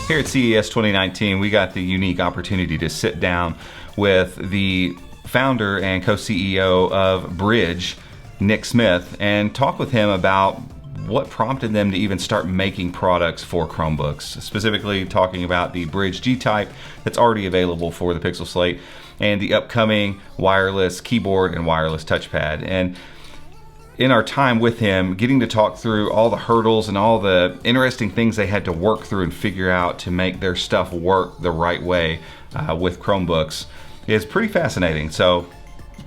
Here at CES 2019, we got the unique opportunity to sit down with the founder and co-CEO of Brydge, Nick Smith, and talk with him about what prompted them to even start making products for Chromebooks, specifically talking about the Brydge GType that's already available for the Pixel Slate and the upcoming wireless keyboard and wireless touchpad. And in our time with him, getting to talk through all the hurdles and all the interesting things they had to work through and figure out to make their stuff work the right way with Chromebooks is pretty fascinating. So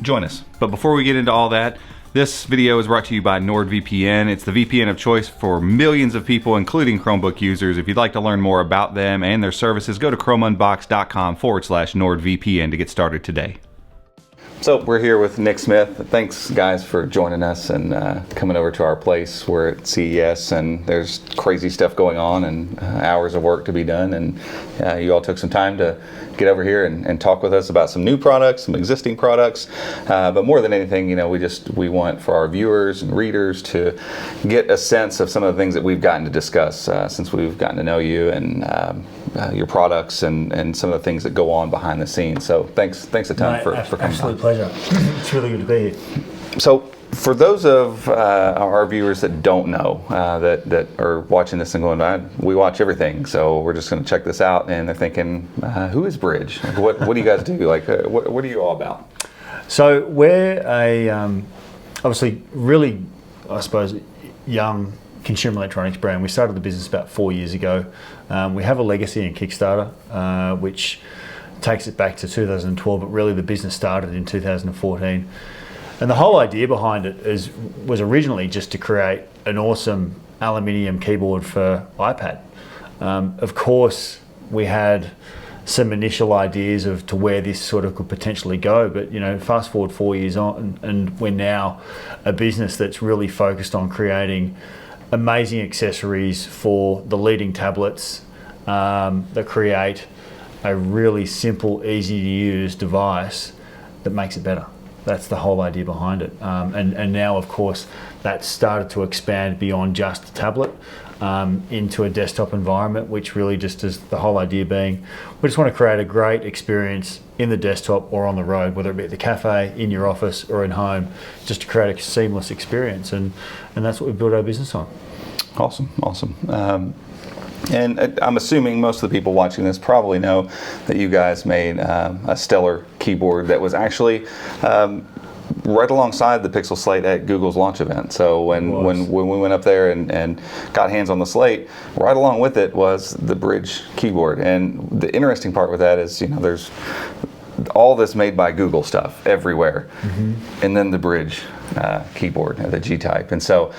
join us. But before we get into all that, this video is brought to you by NordVPN. It's the VPN of choice for millions of people, including Chromebook users. If you'd like to learn more about them and their services, go to chromeunbox.com/NordVPN to get started today. So we're here with Nick Smith. Thanks guys for joining us and coming over to our place. We're at CES and there's crazy stuff going on and hours of work to be done, and you all took some time to get over here and talk with us about some new products, some existing products, but more than anything, you know, we want for our viewers and readers to get a sense of some of the things that we've gotten to discuss since we've gotten to know you and your products and some of the things that go on behind the scenes. So thanks a ton for coming on. Absolute pleasure. It's really good to be here. So for those of our viewers that don't know, that are watching this and going, we watch everything, so we're just going to check this out, and they're thinking, who is Brydge? What do you guys do? Like, what are you all about? So we're a obviously really, I suppose, young consumer electronics brand. We started the business about 4 years ago. We have a legacy in Kickstarter, which takes it back to 2012, but really the business started in 2014. And the whole idea behind it was originally just to create an awesome aluminium keyboard for iPad. Of course, we had some initial ideas of to where this sort of could potentially go, but you know, fast forward 4 years on, and we're now a business that's really focused on creating amazing accessories for the leading tablets that create a really simple, easy to use device that makes it better. That's the whole idea behind it. And now, of course, that's started to expand beyond just a tablet into a desktop environment, which really just is the whole idea being, we just want to create a great experience in the desktop or on the road, whether it be at the cafe, in your office, or at home, just to create a seamless experience. And that's what we built our business on. Awesome. And I'm assuming most of the people watching this probably know that you guys made a stellar keyboard that was actually right alongside the Pixel Slate at Google's launch event. So when we went up there and got hands on the Slate, right along with it was the Brydge keyboard. And the interesting part with that is, you know, there's all this made by Google stuff everywhere, and then the Brydge keyboard, the GType. And so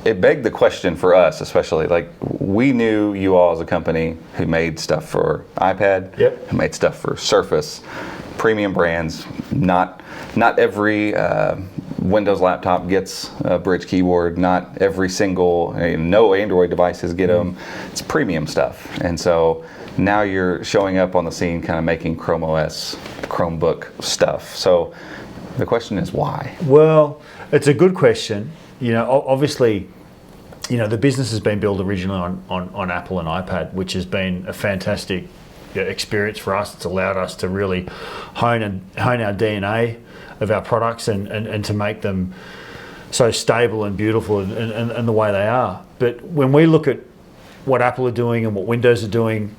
it begged the question for us, especially, like, we knew you all as a company who made stuff for iPad, who made stuff for Surface, premium brands. Not every Windows laptop gets a Brydge keyboard. Not every single, no Android devices get them. It's premium stuff. And so now you're showing up on the scene kind of making Chrome OS, Chromebook stuff. So the question is why? Well, it's a good question. You know, obviously, you know, the business has been built originally on Apple and iPad, which has been a fantastic experience for us. It's allowed us to really hone our DNA of our products and to make them so stable and beautiful and the way they are. But when we look at what Apple are doing and what Windows are doing,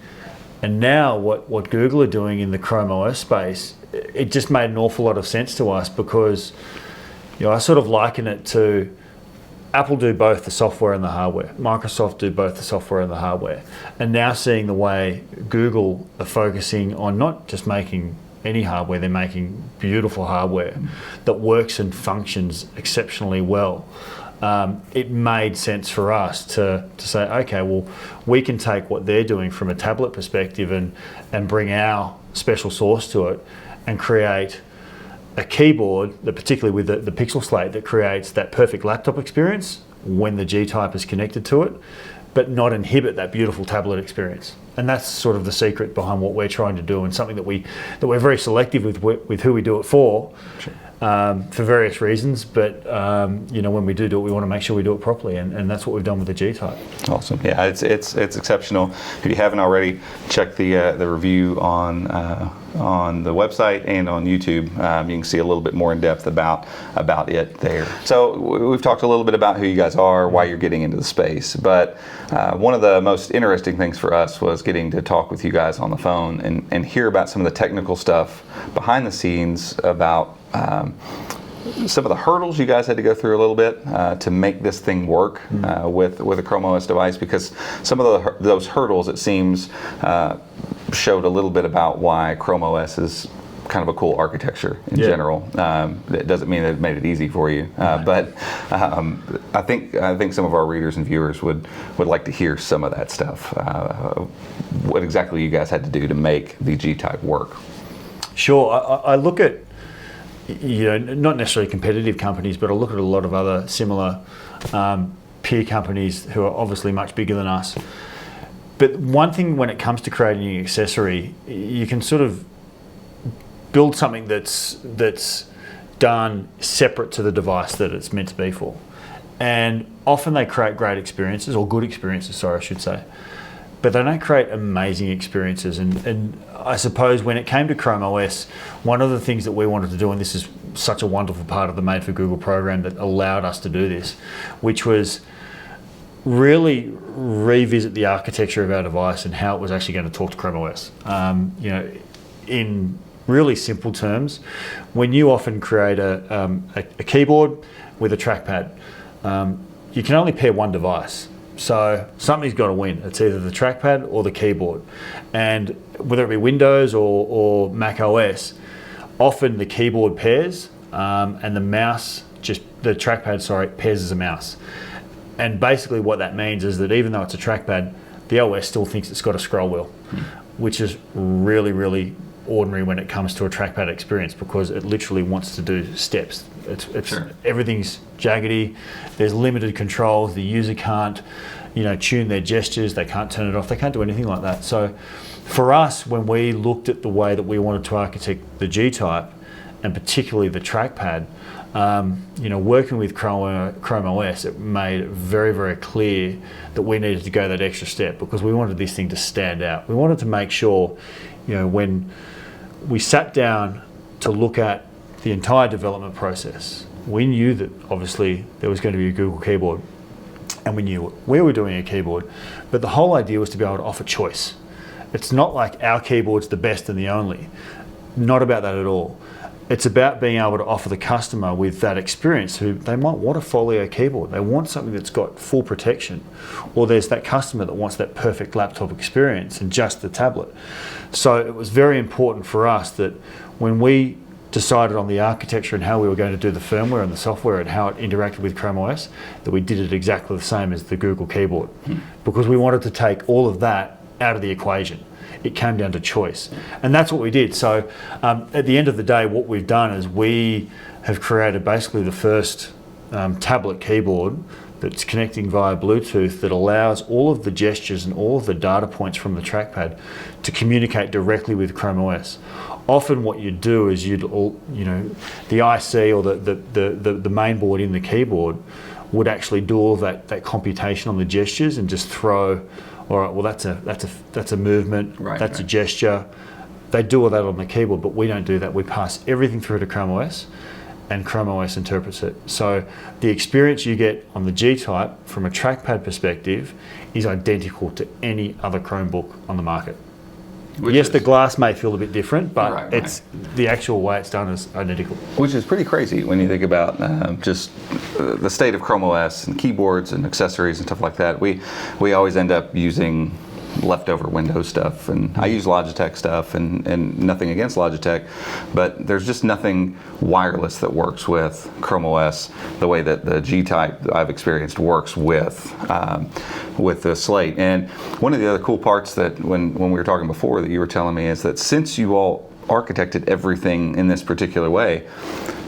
and now what Google are doing in the Chrome OS space, it just made an awful lot of sense to us, because, you know, I sort of liken it to Apple do both the software and the hardware. Microsoft do both the software and the hardware. And now seeing the way Google are focusing on not just making any hardware, they're making beautiful hardware that works and functions exceptionally well. It made sense for us to say, okay, well, we can take what they're doing from a tablet perspective and bring our special sauce to it and create a keyboard that, particularly with the Pixel Slate, that creates that perfect laptop experience when the GType is connected to it, but not inhibit that beautiful tablet experience. And that's sort of the secret behind what we're trying to do, and something that we're very selective with who we do it for. Sure. for various reasons. But when we do it, we want to make sure we do it properly, and that's what we've done with the GType. Awesome. Yeah, it's exceptional. If you haven't already, check the review on the website and on YouTube. You can see a little bit more in depth about it there. So we've talked a little bit about who you guys are, why you're getting into the space, but one of the most interesting things for us was getting to talk with you guys on the phone and hear about some of the technical stuff behind the scenes about some of the hurdles you guys had to go through a little bit to make this thing work with a Chrome OS device, because some of those hurdles, it seems, showed a little bit about why Chrome OS is kind of a cool architecture in general. It doesn't mean that it made it easy for you, but I think some of our readers and viewers would like to hear some of that stuff. What exactly you guys had to do to make the GType work? Sure, I look at, not necessarily competitive companies, but I look at a lot of other similar peer companies who are obviously much bigger than us. But one thing when it comes to creating an accessory, you can sort of build something that's done separate to the device that it's meant to be for. And often they create great experiences, or good experiences, sorry, I should say. But they don't create amazing experiences. And I suppose when it came to Chrome OS, one of the things that we wanted to do, and this is such a wonderful part of the Made for Google program that allowed us to do this, which was really revisit the architecture of our device and how it was actually going to talk to Chrome OS. In really simple terms, when you often create a keyboard with a trackpad, you can only pair one device. So something's got to win. It's either the trackpad or the keyboard. And whether it be Windows or Mac OS, often the keyboard pairs and the trackpad pairs as a mouse. And basically what that means is that even though it's a trackpad, the OS still thinks it's got a scroll wheel, which is really, really ordinary when it comes to a trackpad experience, because it literally wants to do steps. Sure. Everything's jaggedy. There's limited controls. The user can't, tune their gestures. They can't turn it off. They can't do anything like that. So, for us, when we looked at the way that we wanted to architect the GType, and particularly the trackpad, working with Chrome OS, it made it very, very clear that we needed to go that extra step, because we wanted this thing to stand out. We wanted to make sure, when we sat down to look at the entire development process, we knew that obviously there was going to be a Google keyboard, and we knew we were doing a keyboard, but the whole idea was to be able to offer choice. It's not like our keyboard's the best and the only. Not about that at all. It's about being able to offer the customer with that experience who they might want a folio keyboard. They want something that's got full protection. Or there's that customer that wants that perfect laptop experience and just the tablet. So it was very important for us that when we decided on the architecture and how we were going to do the firmware and the software and how it interacted with Chrome OS, that we did it exactly the same as the Google keyboard. Because we wanted to take all of that out of the equation. It came down to choice. And that's what we did. So at the end of the day, what we've done is we have created basically the first tablet keyboard that's connecting via Bluetooth that allows all of the gestures and all of the data points from the trackpad to communicate directly with Chrome OS. Often what you'd do is the IC or the main board in the keyboard would actually do all that computation on the gestures and just throw, all right, well that's a movement, that's a gesture. They do all that on the keyboard, but we don't do that. We pass everything through to Chrome OS, and Chrome OS interprets it. So the experience you get on the GType from a trackpad perspective is identical to any other Chromebook on the market. The glass may feel a bit different, but it's the actual way it's done is identical. Which is pretty crazy when you think about just the state of Chrome OS and keyboards and accessories and stuff like that. We always end up using leftover Windows stuff, and I use Logitech stuff, and nothing against Logitech, but there's just nothing wireless that works with Chrome OS the way that the GType I've experienced works with the Slate. And one of the other cool parts that when we were talking before that you were telling me is that since you all architected everything in this particular way,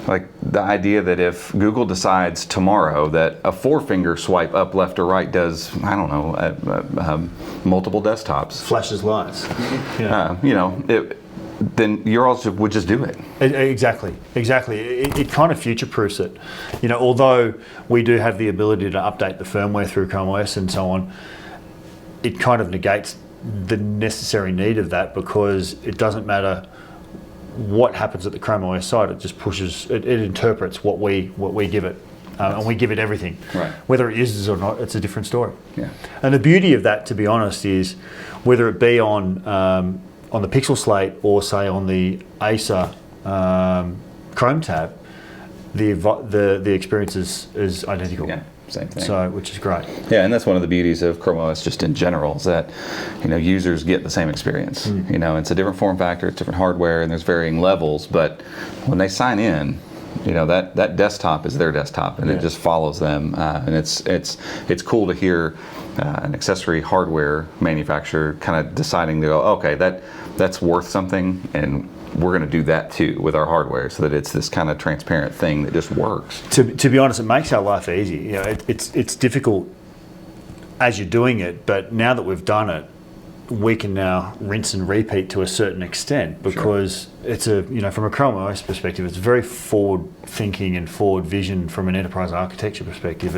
like the idea that if Google decides tomorrow that a 4-finger swipe up, left, or right does, I don't know, multiple desktops. Flashes lights. then your also would just do it. Exactly. It kind of future-proofs it. Although we do have the ability to update the firmware through Chrome OS and so on, it kind of negates the necessary need of that, because it doesn't matter what happens at the Chrome OS side. It just pushes, it interprets what we give it. And we give it everything. Right. Whether it uses it or not, it's a different story. Yeah. And the beauty of that, to be honest, is whether it be on the Pixel Slate or say on the Acer Chrome tab, the experience is identical. Yeah, same thing. So, which is great. Yeah, and that's one of the beauties of Chrome OS just in general, is that users get the same experience. It's a different form factor, it's different hardware, and there's varying levels. But when they sign in, that desktop is their desktop, and it just follows them. And it's cool to hear an accessory hardware manufacturer kind of deciding to go, okay, that's worth something, and we're going to do that too with our hardware, so that it's this kind of transparent thing that just works. To be honest, it makes our life easy. It's difficult as you're doing it, but now that we've done it, we can now rinse and repeat to a certain extent, because it's from a Chrome OS perspective, it's very forward thinking and forward vision from an enterprise architecture perspective.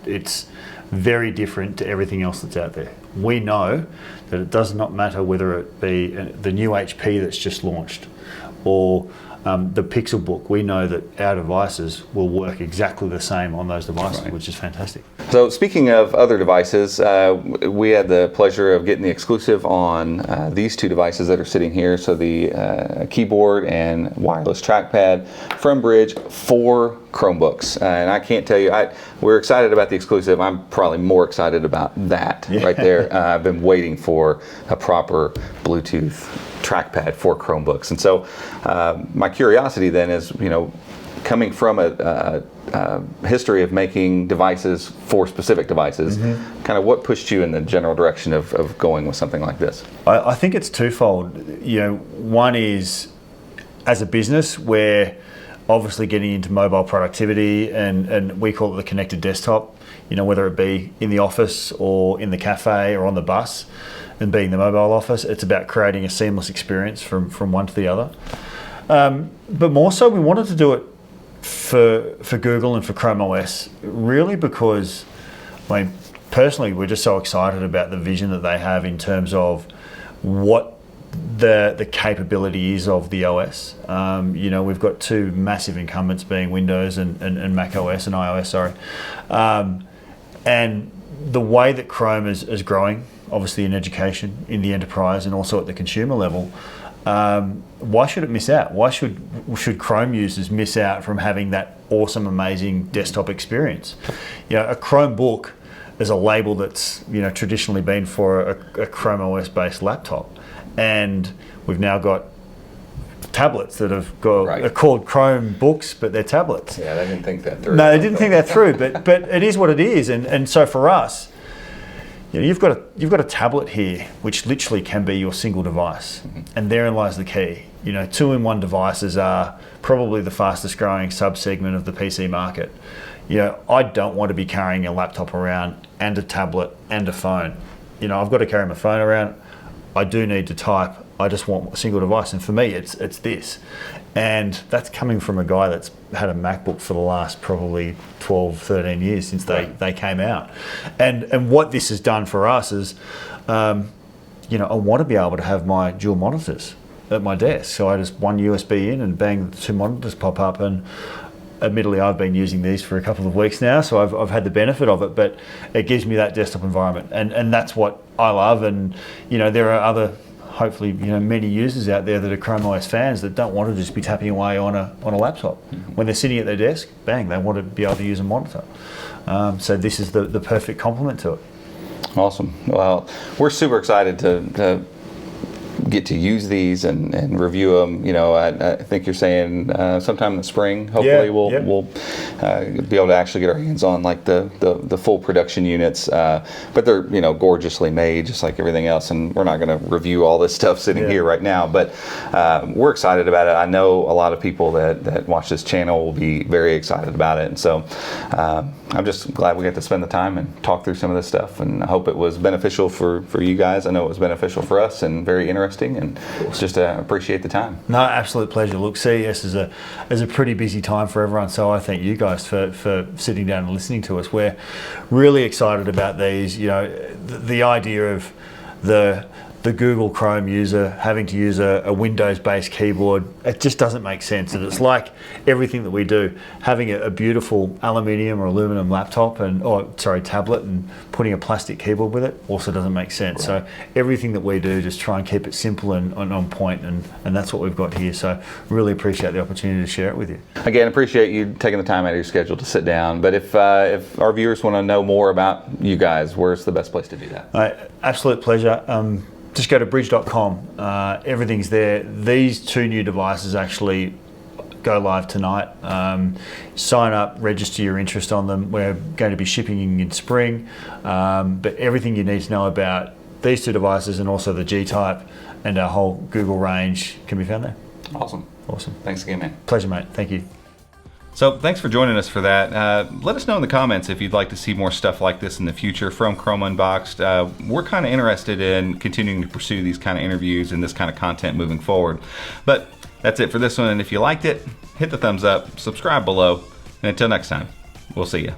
It's very different to everything else that's out there. We know that it does not matter whether it be the new HP that's just launched or the Pixel Book. We know that our devices will work exactly the same on those devices, which is fantastic. So speaking of other devices, we had the pleasure of getting the exclusive on these two devices that are sitting here. So the keyboard and wireless trackpad from Brydge for Chromebooks. And I can't tell you, we're excited about the exclusive. I'm probably more excited about that right there. I've been waiting for a proper Bluetooth trackpad for Chromebooks. And so my curiosity then is, coming from a history of making devices for specific devices, kind of what pushed you in the general direction of going with something like this? I think it's twofold. One is, as a business, we're obviously getting into mobile productivity, and we call it the connected desktop, whether it be in the office or in the cafe or on the bus. And being the mobile office, it's about creating a seamless experience from one to the other. But more so, we wanted to do it for Google and for Chrome OS, really because, personally, we're just so excited about the vision that they have in terms of what the capability is of the OS. We've got two massive incumbents being Windows and Mac OS and iOS, sorry. And the way that Chrome is growing, obviously in education, in the enterprise, and also at the consumer level, why should it miss out? Why should Chrome users miss out from having that awesome, amazing desktop experience? A Chromebook is a label that's traditionally been for a Chrome OS based laptop, and we've now got tablets that are called Chrome books, but they're tablets. Yeah, they didn't think that through. No, they didn't think that through, but it is what it is, and so for us, you've got a tablet here, which literally can be your single device, and therein lies the key. Two-in-one devices are probably the fastest growing subsegment of the PC market. I don't want to be carrying a laptop around and a tablet and a phone. I've got to carry my phone around. I do need to type. I just want a single device, and for me, it's this. And that's coming from a guy that's had a MacBook for the last probably 12, 13 years since they came out. And what this has done for us is, I want to be able to have my dual monitors at my desk. So I just one USB in and bang, the two monitors pop up. And admittedly, I've been using these for a couple of weeks now, so I've had the benefit of it, but it gives me that desktop environment. And that's what I love. And, there are other, hopefully, many users out there that are Chrome OS fans that don't want to just be tapping away on a laptop. When they're sitting at their desk, bang, they want to be able to use a monitor. So this is the perfect complement to it. Awesome. Well, we're super excited to get to use these and review them. I think you're saying sometime in the spring, hopefully we'll be able to actually get our hands on like the full production units, but they're gorgeously made just like everything else, and we're not going to review all this stuff sitting here right now, but we're excited about it. I know a lot of people that watch this channel will be very excited about it, and so I'm just glad we got to spend the time and talk through some of this stuff, and I hope it was beneficial for you guys. I know it was beneficial for us and very interesting. interesting, and just appreciate the time. No, absolute pleasure. Look, CES is a pretty busy time for everyone, so I thank you guys for sitting down and listening to us. We're really excited about these. You know, the idea of the Google Chrome user having to use a Windows-based keyboard, it just doesn't make sense. And it's like everything that we do, having a beautiful aluminium or aluminum laptop tablet and putting a plastic keyboard with it also doesn't make sense. So everything that we do, just try and keep it simple and on point, and that's what we've got here. So really appreciate the opportunity to share it with you. Again, appreciate you taking the time out of your schedule to sit down. But if our viewers want to know more about you guys, where's the best place to do that? Absolute pleasure. Just go to Brydge.com. Everything's there. These 2 new devices actually go live tonight. Sign up, register your interest on them. We're going to be shipping in spring. But everything you need to know about these 2 devices and also the GType and our whole Google range can be found there. Awesome. Thanks again, man. Pleasure, mate. Thank you. So thanks for joining us for that. Let us know in the comments if you'd like to see more stuff like this in the future from Chrome Unboxed. We're kind of interested in continuing to pursue these kind of interviews and this kind of content moving forward. But that's it for this one. And if you liked it, hit the thumbs up, subscribe below, and until next time, we'll see you.